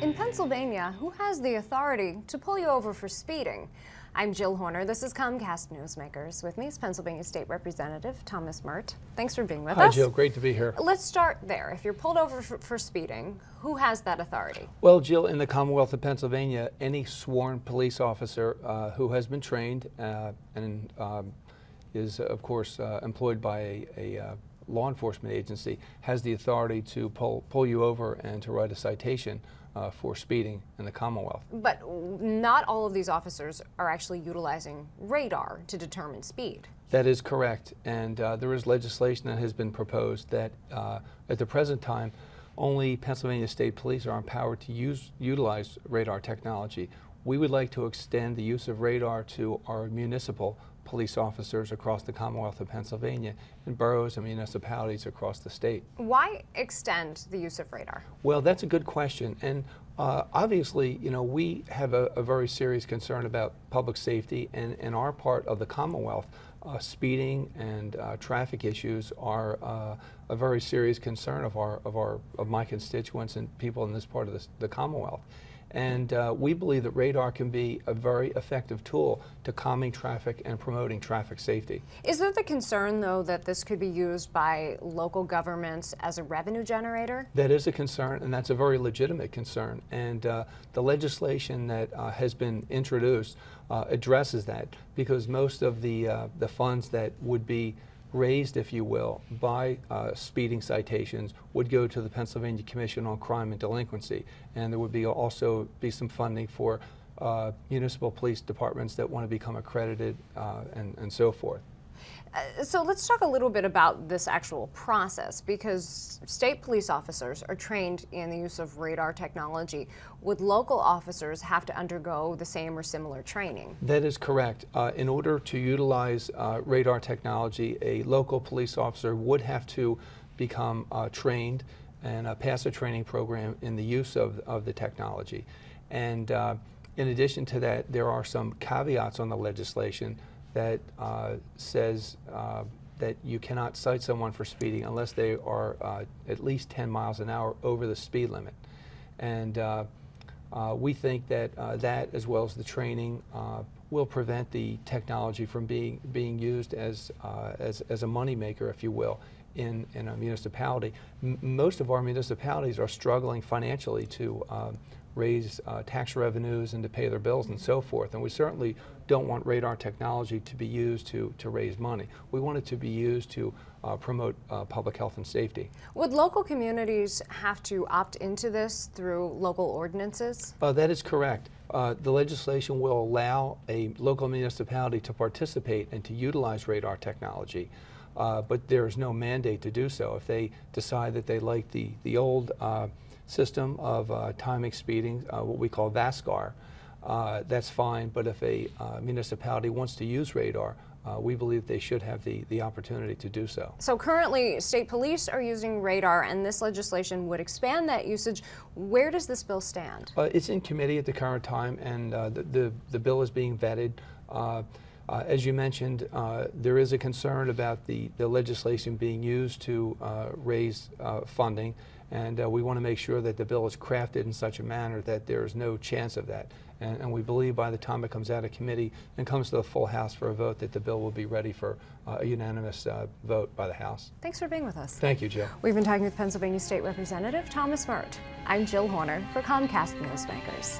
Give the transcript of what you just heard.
In Pennsylvania, who has the authority to pull you over for speeding? I'm Jill Horner. This is Comcast Newsmakers. With me is Pennsylvania State Representative Thomas Murt. Thanks for being with us. Hi, Jill. Great to be here. Let's start there. If you're pulled over for speeding, who has that authority? Well, Jill, in the Commonwealth of Pennsylvania, any sworn police officer who has been trained and is, of course, employed by a law enforcement agency has the authority to pull you over and to write a citation for speeding in the Commonwealth. But not all of these officers are actually utilizing radar to determine speed. That is correct, and there is legislation that has been proposed that at the present time only Pennsylvania State Police are empowered to utilize radar technology. We would like to extend the use of radar to our municipal police officers across the Commonwealth of Pennsylvania in boroughs and municipalities across the state. Why extend the use of radar? Well, that's a good question, and obviously, you know, we have a very serious concern about public safety, and in our part of the Commonwealth, speeding and traffic issues are a very serious concern of my constituents and people in this part of the Commonwealth. And we believe that radar can be a very effective tool to calming traffic and promoting traffic safety. Is there the concern, though, that this could be used by local governments as a revenue generator? That is a concern, and that's a very legitimate concern. And the legislation that has been introduced addresses that, because most of the funds that would be raised, if you will, by speeding citations would go to the Pennsylvania Commission on Crime and Delinquency, and there would also be some funding for municipal police departments that want to become accredited and so forth. So let's talk a little bit about this actual process, because state police officers are trained in the use of radar technology. Would local officers have to undergo the same or similar training? That is correct. In order to utilize radar technology, a local police officer would have to become trained and pass a training program in the use of the technology. And in addition to that, there are some caveats on the legislation that says that you cannot cite someone for speeding unless they are at least 10 miles an hour over the speed limit. And we think that that, as well as the training, will prevent the technology from being used as a moneymaker, if you will, in a municipality. Most of our municipalities are struggling financially to raise tax revenues and to pay their bills and so forth, and we certainly don't want radar technology to be used to raise money. We want it to be used to promote public health and safety. Would local communities have to opt into this through local ordinances? That is correct. The legislation will allow a local municipality to participate and to utilize radar technology, but there is no mandate to do so. If they decide that they like the old system of timing speeding, what we call VASCAR, that's fine, but if a municipality wants to use radar, we believe they should have the opportunity to do so. So currently, state police are using radar, and this legislation would expand that usage. Where does this bill stand? It's in committee at the current time, and the bill is being vetted. As you mentioned, there is a concern about the legislation being used to raise funding, and we want to make sure that the bill is crafted in such a manner that there is no chance of that. And we believe by the time it comes out of committee and comes to the full House for a vote that the bill will be ready for a unanimous vote by the House. Thanks for being with us. Thank you, Jill. We've been talking with Pennsylvania State Representative Thomas Murt. I'm Jill Horner for Comcast Newsmakers.